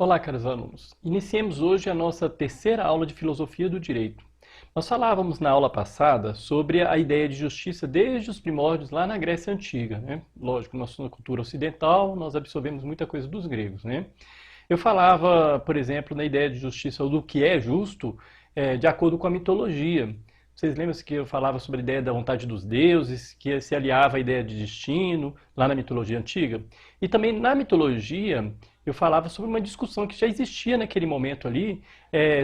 Olá, caros alunos. Iniciemos hoje a nossa terceira aula de Filosofia do Direito. Nós falávamos na aula passada sobre a ideia de justiça desde os primórdios lá na Grécia Antiga, né? Lógico, nossa cultura ocidental, nós absorvemos muita coisa dos gregos, né? Eu falava, por exemplo, na ideia de justiça ou do que é justo, de acordo com a mitologia. Vocês lembram que eu falava sobre a ideia da vontade dos deuses, que se aliava à ideia de destino, lá na mitologia antiga? E também na mitologia, eu falava sobre uma discussão que já existia naquele momento ali,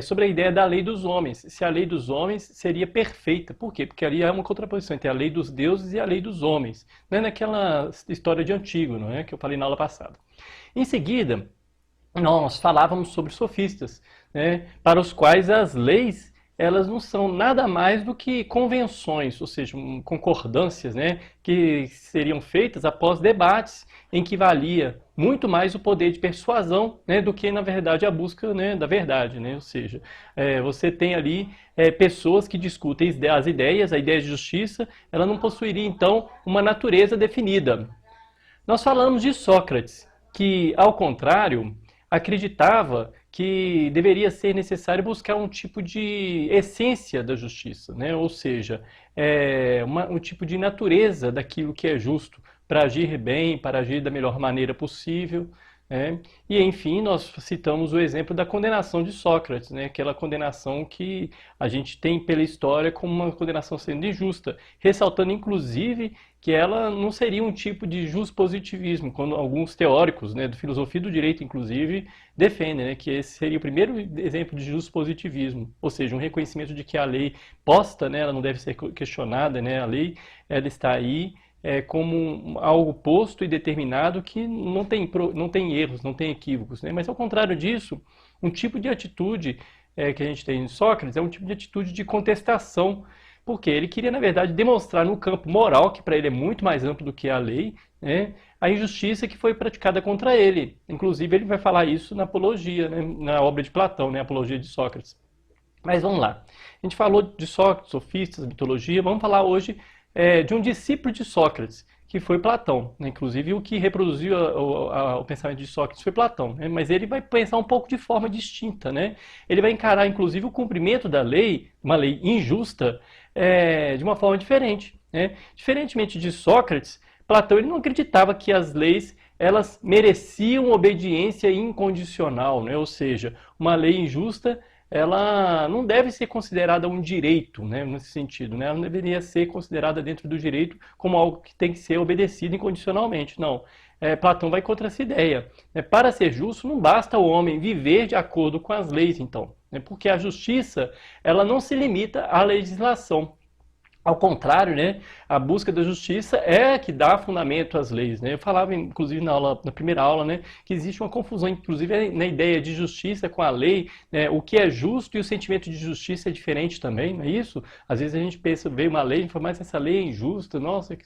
sobre a ideia da lei dos homens. Se a lei dos homens seria perfeita. Por quê? Porque ali há uma contraposição entre a lei dos deuses e a lei dos homens. Não é naquela história de Antígono, não é? Que eu falei na aula passada. Em seguida, nós falávamos sobre sofistas, né, para os quais as leis elas não são nada mais do que convenções, ou seja, concordâncias, né, que seriam feitas após debates em que valia muito mais o poder de persuasão, né, do que, na verdade, a busca, né, da verdade. Né? Ou seja, você tem ali pessoas que discutem as ideias, a ideia de justiça, ela não possuiria, então, uma natureza definida. Nós falamos de Sócrates, que, ao contrário, acreditava que deveria ser necessário buscar um tipo de essência da justiça, né? Ou seja, um tipo de natureza daquilo que é justo, para agir bem, para agir da melhor maneira possível. Né? E, enfim, nós citamos o exemplo da condenação de Sócrates, né? Aquela condenação que a gente tem pela história como uma condenação sendo injusta, ressaltando, inclusive, que ela não seria um tipo de positivismo, quando alguns teóricos, né, de filosofia do direito, inclusive, defendem, né, que esse seria o primeiro exemplo de positivismo, ou seja, um reconhecimento de que a lei posta, né, ela não deve ser questionada, né, a lei ela está aí como algo posto e determinado que não tem erros, não tem equívocos. Né? Mas, ao contrário disso, um tipo de atitude que a gente tem em Sócrates é um tipo de atitude de contestação, porque ele queria, na verdade, demonstrar no campo moral, que para ele é muito mais amplo do que a lei, né, a injustiça que foi praticada contra ele. Inclusive, ele vai falar isso na Apologia, né, na obra de Platão, né, Apologia de Sócrates. Mas vamos lá. A gente falou de Sócrates, sofistas, mitologia, vamos falar hoje de um discípulo de Sócrates, que foi Platão. Né? Inclusive, o que reproduziu o pensamento de Sócrates foi Platão. Né? Mas ele vai pensar um pouco de forma distinta. Né? Ele vai encarar, inclusive, o cumprimento da lei, uma lei injusta, de uma forma diferente. Né? Diferentemente de Sócrates, Platão ele não acreditava que as leis elas mereciam obediência incondicional. Né? Ou seja, uma lei injusta ela não deve ser considerada um direito, né, nesse sentido. Né? Ela não deveria ser considerada dentro do direito como algo que tem que ser obedecido incondicionalmente. Não. Platão vai contra essa ideia. Para ser justo, não basta o homem viver de acordo com as leis, então. Porque a justiça ela não se limita à legislação. Ao contrário, né, a busca da justiça é a que dá fundamento às leis. Né? Eu falava, inclusive, na primeira aula, né, que existe uma confusão, inclusive, na ideia de justiça com a lei. Né? O que é justo e o sentimento de justiça é diferente também, não é isso? Às vezes a gente pensa, vê uma lei e fala, mas essa lei é injusta, nossa,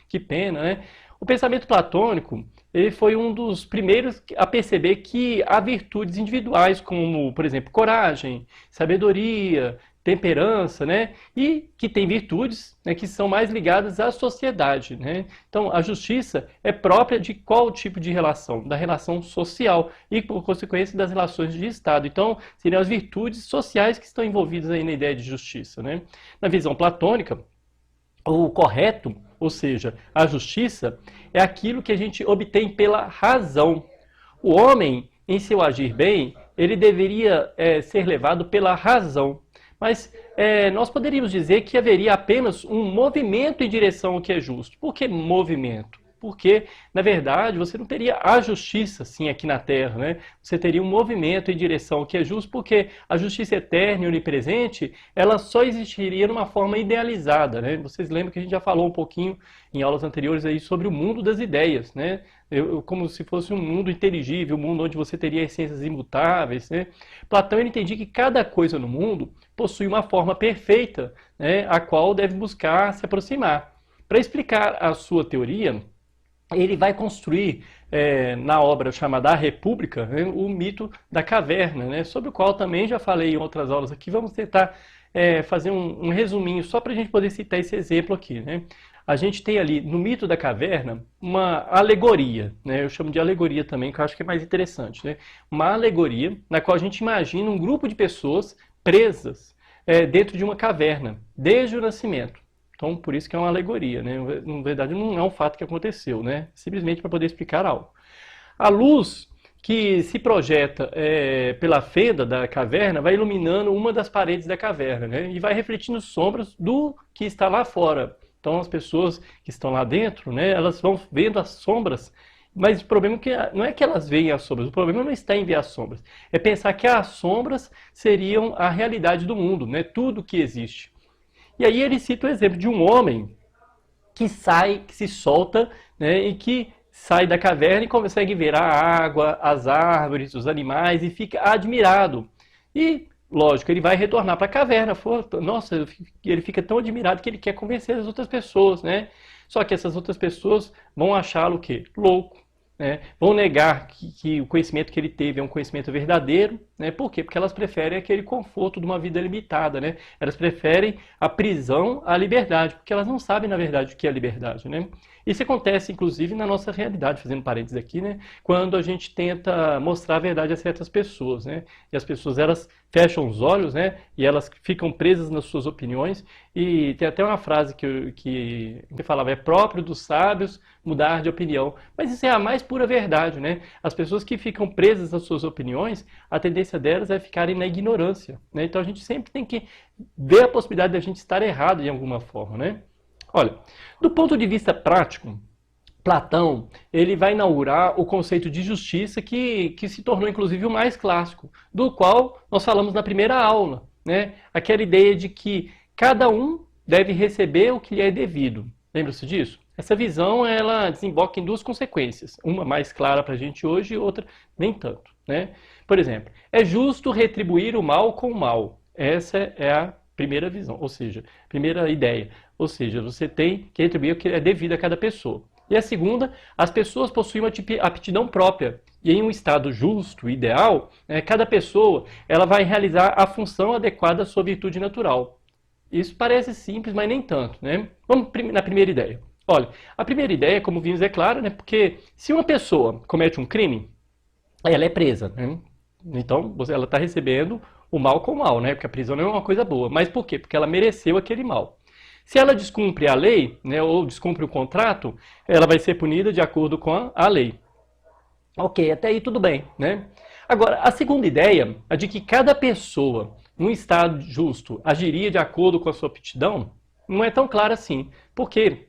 que pena. Né? O pensamento platônico ele foi um dos primeiros a perceber que há virtudes individuais, como, por exemplo, coragem, sabedoria, temperança, né? E que tem virtudes, né, que são mais ligadas à sociedade. Né? Então, a justiça é própria de qual tipo de relação? Da relação social e, por consequência, das relações de Estado. Então, seriam as virtudes sociais que estão envolvidas aí na ideia de justiça. Né? Na visão platônica, o correto, ou seja, a justiça, é aquilo que a gente obtém pela razão. O homem, em seu agir bem, ele deveria ser levado pela razão. Mas nós poderíamos dizer que haveria apenas um movimento em direção ao que é justo. Por que movimento? Porque, na verdade, você não teria a justiça, sim, aqui na Terra. Né? Você teria um movimento em direção ao que é justo, porque a justiça eterna e onipresente, ela só existiria numa forma idealizada. Né? Vocês lembram que a gente já falou um pouquinho em aulas anteriores aí sobre o mundo das ideias. Né? Como se fosse um mundo inteligível, um mundo onde você teria essências imutáveis. Né? Platão ele entendia que cada coisa no mundo possui uma forma perfeita, né, a qual deve buscar se aproximar. Para explicar a sua teoria, ele vai construir na obra chamada A República, né, o mito da caverna, né, sobre o qual também já falei em outras aulas aqui. Vamos tentar fazer um resuminho só para a gente poder citar esse exemplo aqui, né? A gente tem ali no mito da caverna uma alegoria, né? Eu chamo de alegoria também, que eu acho que é mais interessante, né? Uma alegoria na qual a gente imagina um grupo de pessoas presas dentro de uma caverna, desde o nascimento. Então, por isso que é uma alegoria, né? Na verdade, não é um fato que aconteceu, né? Simplesmente para poder explicar algo. A luz que se projeta pela fenda da caverna vai iluminando uma das paredes da caverna, né? E vai refletindo sombras do que está lá fora. Então as pessoas que estão lá dentro, né, elas vão vendo as sombras, mas o problema é que não é que elas veem as sombras, o problema não está em ver as sombras, é pensar que as sombras seriam a realidade do mundo, né, tudo que existe. E aí ele cita o exemplo de um homem que sai, que se solta, né, e que sai da caverna e consegue ver a água, as árvores, os animais e fica admirado. E, lógico, ele vai retornar para a caverna. Nossa, ele fica tão admirado que ele quer convencer as outras pessoas, né? Só que essas outras pessoas vão achá-lo o quê? Louco. Né? Vão negar que o conhecimento que ele teve é um conhecimento verdadeiro, né? Por quê? Porque elas preferem aquele conforto de uma vida limitada, né? Elas preferem a prisão à liberdade, porque elas não sabem, na verdade, o que é liberdade, né? Isso acontece, inclusive, na nossa realidade, fazendo parênteses aqui, né? Quando a gente tenta mostrar a verdade a certas pessoas, né? E as pessoas, elas fecham os olhos, né? E elas ficam presas nas suas opiniões. E tem até uma frase que falava, é próprio dos sábios mudar de opinião. Mas isso é a mais pura verdade, né? As pessoas que ficam presas nas suas opiniões, a tendência delas é ficarem na ignorância, né? Então a gente sempre tem que ver a possibilidade de a gente estar errado de alguma forma, né? Olha, do ponto de vista prático, Platão ele vai inaugurar o conceito de justiça que se tornou inclusive o mais clássico, do qual nós falamos na primeira aula, né? Aquela ideia de que cada um deve receber o que lhe é devido. Lembra-se disso? Essa visão ela desemboca em duas consequências, uma mais clara para a gente hoje e outra nem tanto, né? Por exemplo, é justo retribuir o mal com o mal. Essa é a primeira visão, ou seja, primeira ideia. Ou seja, você tem que retribuir o que é devido a cada pessoa. E a segunda, as pessoas possuem uma aptidão própria. E em um estado justo, ideal, cada pessoa ela vai realizar a função adequada à sua virtude natural. Isso parece simples, mas nem tanto, né? Vamos na primeira ideia. Olha, a primeira ideia, como vimos, é clara, né? Porque se uma pessoa comete um crime, ela é presa, né? Então, ela está recebendo o mal com o mal, né? Porque a prisão não é uma coisa boa. Mas por quê? Porque ela mereceu aquele mal. Se ela descumpre a lei, né, ou descumpre o contrato, ela vai ser punida de acordo com a lei. Ok, até aí tudo bem, né? Agora, a segunda ideia, a de que cada pessoa, num estado justo, agiria de acordo com a sua aptidão, não é tão clara assim. Por quê?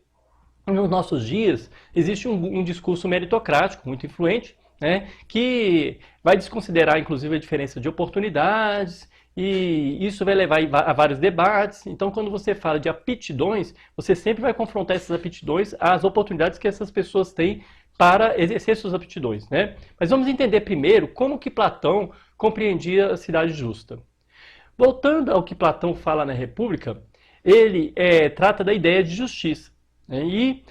Nos nossos dias, existe um discurso meritocrático muito influente, né, que vai desconsiderar, inclusive, a diferença de oportunidades, e isso vai levar a vários debates. Então, quando você fala de aptidões, você sempre vai confrontar essas aptidões às oportunidades que essas pessoas têm para exercer suas aptidões, né? Mas vamos entender primeiro como que Platão compreendia a cidade justa. Voltando ao que Platão fala na República, ele trata da ideia de justiça, né? E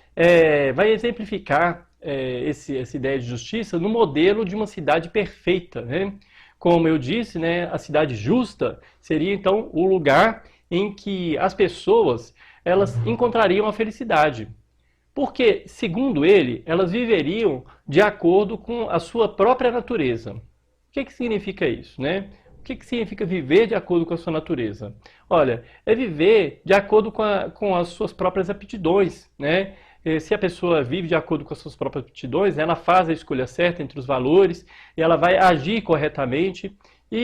vai exemplificar essa ideia de justiça no modelo de uma cidade perfeita, né? Como eu disse, né, a cidade justa seria então o lugar em que as pessoas elas encontrariam a felicidade. Porque, segundo ele, elas viveriam de acordo com a sua própria natureza. O que significa isso, né? O que significa viver de acordo com a sua natureza? Olha, é viver de acordo com as suas próprias aptidões, né? Se a pessoa vive de acordo com as suas próprias aptidões, ela faz a escolha certa entre os valores, e ela vai agir corretamente.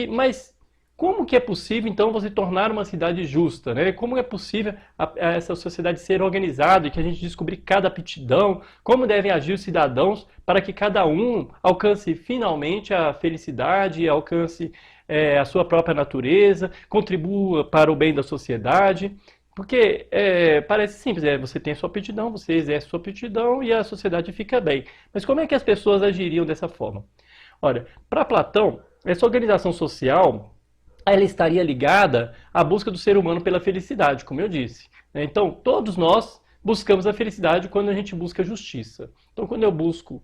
Mas como que é possível, então, você tornar uma cidade justa, né? Como é possível essa sociedade ser organizada e que a gente descobrir cada aptidão, como devem agir os cidadãos para que cada um alcance finalmente a felicidade, alcance a sua própria natureza, contribua para o bem da sociedade? Porque parece simples, você tem a sua aptidão, você exerce a sua aptidão e a sociedade fica bem. Mas como é que as pessoas agiriam dessa forma? Olha, para Platão, essa organização social ela estaria ligada à busca do ser humano pela felicidade, como eu disse. Então, todos nós buscamos a felicidade quando a gente busca justiça. Então, quando eu busco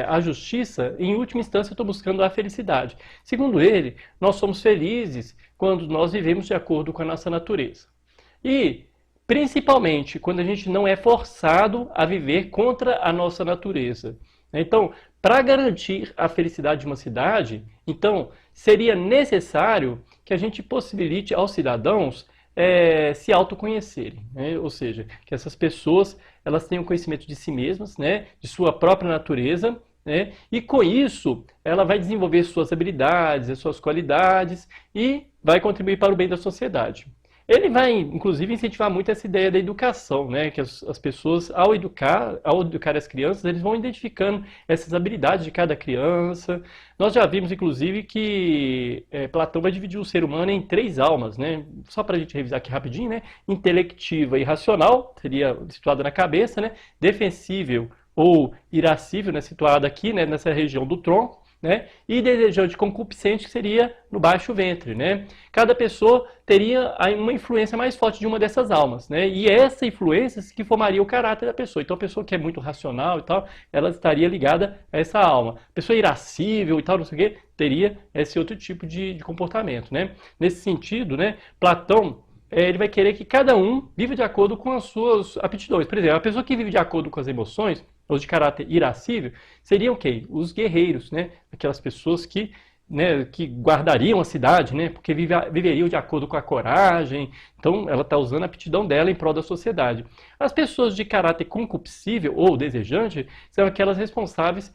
a justiça, em última instância eu estou buscando a felicidade. Segundo ele, nós somos felizes quando nós vivemos de acordo com a nossa natureza. E, principalmente, quando a gente não é forçado a viver contra a nossa natureza. Então, para garantir a felicidade de uma cidade, então, seria necessário que a gente possibilite aos cidadãos se autoconhecerem, né? Ou seja, que essas pessoas elas tenham conhecimento de si mesmas, né? De sua própria natureza, né? E com isso ela vai desenvolver suas habilidades, as suas qualidades e vai contribuir para o bem da sociedade. Ele vai, inclusive, incentivar muito essa ideia da educação, né? Que as pessoas, ao educar as crianças, eles vão identificando essas habilidades de cada criança. Nós já vimos, inclusive, que Platão vai dividir o ser humano em três almas, né? Só para a gente revisar aqui rapidinho, né? Intelectiva e racional, seria situada na cabeça, né? Defensível ou irascível, né? Situada aqui, né? Nessa região do tronco. Né? E desejante concupiscente, que seria no baixo ventre. Né? Cada pessoa teria uma influência mais forte de uma dessas almas. Né? E essa influência que formaria o caráter da pessoa. Então a pessoa que é muito racional e tal, ela estaria ligada a essa alma. A pessoa irascível e tal, não sei o quê, teria esse outro tipo de comportamento. Né? Nesse sentido, né, Platão ele vai querer que cada um viva de acordo com as suas aptidões. Por exemplo, a pessoa que vive de acordo com as emoções, os de caráter irascível, seriam quem? Os guerreiros, né? Aquelas pessoas que, né, que guardariam a cidade, né? Porque viveriam de acordo com a coragem. Então, ela está usando a aptidão dela em prol da sociedade. As pessoas de caráter concupiscível ou desejante são aquelas responsáveis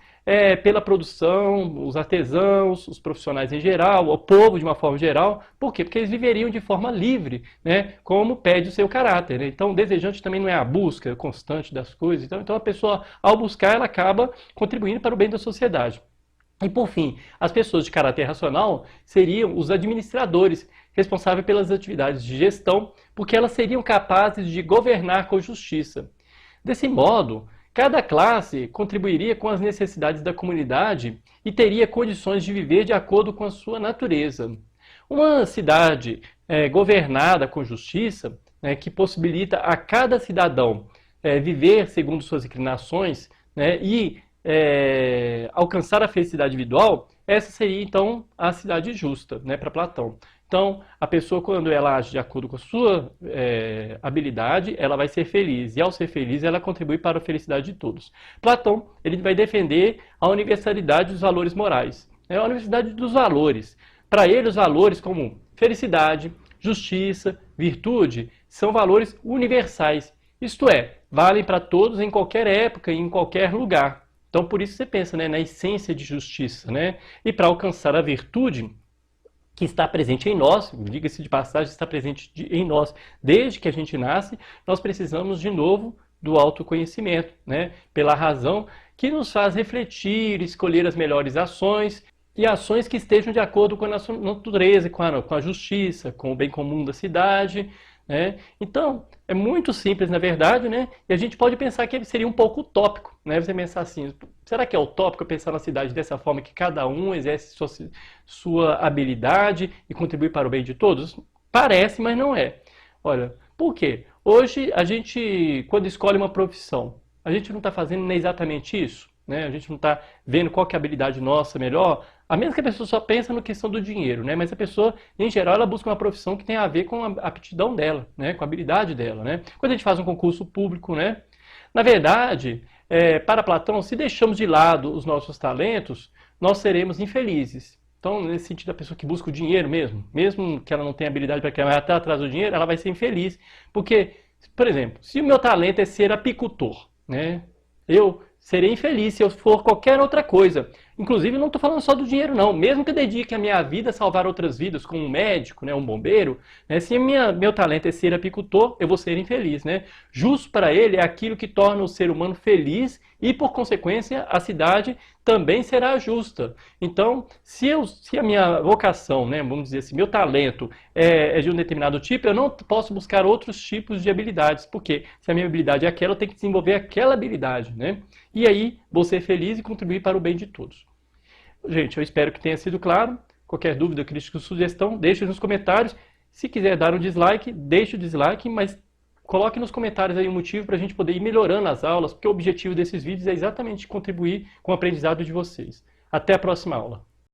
pela produção, os artesãos, os profissionais em geral, o povo de uma forma geral. Por quê? Porque eles viveriam de forma livre, né? Como pede o seu caráter. Né? Então, o desejante também não é a busca constante das coisas. Então, a pessoa, ao buscar, ela acaba contribuindo para o bem da sociedade. E, por fim, as pessoas de caráter racional seriam os administradores, responsáveis pelas atividades de gestão, porque elas seriam capazes de governar com justiça. Desse modo, cada classe contribuiria com as necessidades da comunidade e teria condições de viver de acordo com a sua natureza. Uma cidade governada com justiça, né, que possibilita a cada cidadão viver segundo suas inclinações, né, e alcançar a felicidade individual, essa seria então a cidade justa, né, para Platão. Então, a pessoa, quando ela age de acordo com a sua habilidade, ela vai ser feliz. E ao ser feliz, ela contribui para a felicidade de todos. Platão, ele vai defender a universalidade dos valores morais. A universalidade dos valores. Para ele, os valores como felicidade, justiça, virtude, são valores universais. Isto é, valem para todos em qualquer época e em qualquer lugar. Então, por isso você pensa, né, na essência de justiça. Né? E para alcançar a virtude que está presente em nós, diga-se de passagem, está presente em nós desde que a gente nasce, nós precisamos de novo do autoconhecimento, né? Pela razão que nos faz refletir, escolher as melhores ações e ações que estejam de acordo com a nossa natureza, com a justiça, com o bem comum da cidade. Né? Então, é muito simples, na verdade, né? E a gente pode pensar que seria um pouco utópico, né? Você pensar assim, será que é utópico pensar na cidade dessa forma, que cada um exerce sua habilidade e contribui para o bem de todos? Parece, mas não é. Olha, por quê? Hoje, a gente, quando escolhe uma profissão, a gente não está fazendo exatamente isso? Né? A gente não está vendo qual que é a habilidade nossa melhor, a menos que a pessoa só pense na questão do dinheiro, né? Mas a pessoa, em geral, ela busca uma profissão que tem a ver com a aptidão dela, né? Com a habilidade dela. Né? Quando a gente faz um concurso público, né? Na verdade, para Platão, se deixamos de lado os nossos talentos, nós seremos infelizes. Então, nesse sentido, a pessoa que busca o dinheiro mesmo que ela não tenha habilidade para aquilo, mas até atrás do dinheiro, ela vai ser infeliz. Porque, por exemplo, se o meu talento é ser apicultor, né? Eu serei infeliz se eu for qualquer outra coisa. Inclusive, não estou falando só do dinheiro, não. Mesmo que eu dedique a minha vida a salvar outras vidas, como um médico, né, um bombeiro, né, se meu talento é ser apicultor, eu vou ser infeliz. Né? Justo para ele é aquilo que torna o ser humano feliz e, por consequência, a cidade também será justa. Então, se a minha vocação, né, vamos dizer assim, meu talento é de um determinado tipo, eu não posso buscar outros tipos de habilidades. Porque se a minha habilidade é aquela, eu tenho que desenvolver aquela habilidade. Né? E aí, vou ser feliz e contribuir para o bem de todos. Gente, eu espero que tenha sido claro. Qualquer dúvida, crítica ou sugestão, deixe nos comentários. Se quiser dar um dislike, deixe o dislike, mas coloque nos comentários aí o motivo para a gente poder ir melhorando as aulas, porque o objetivo desses vídeos é exatamente contribuir com o aprendizado de vocês. Até a próxima aula.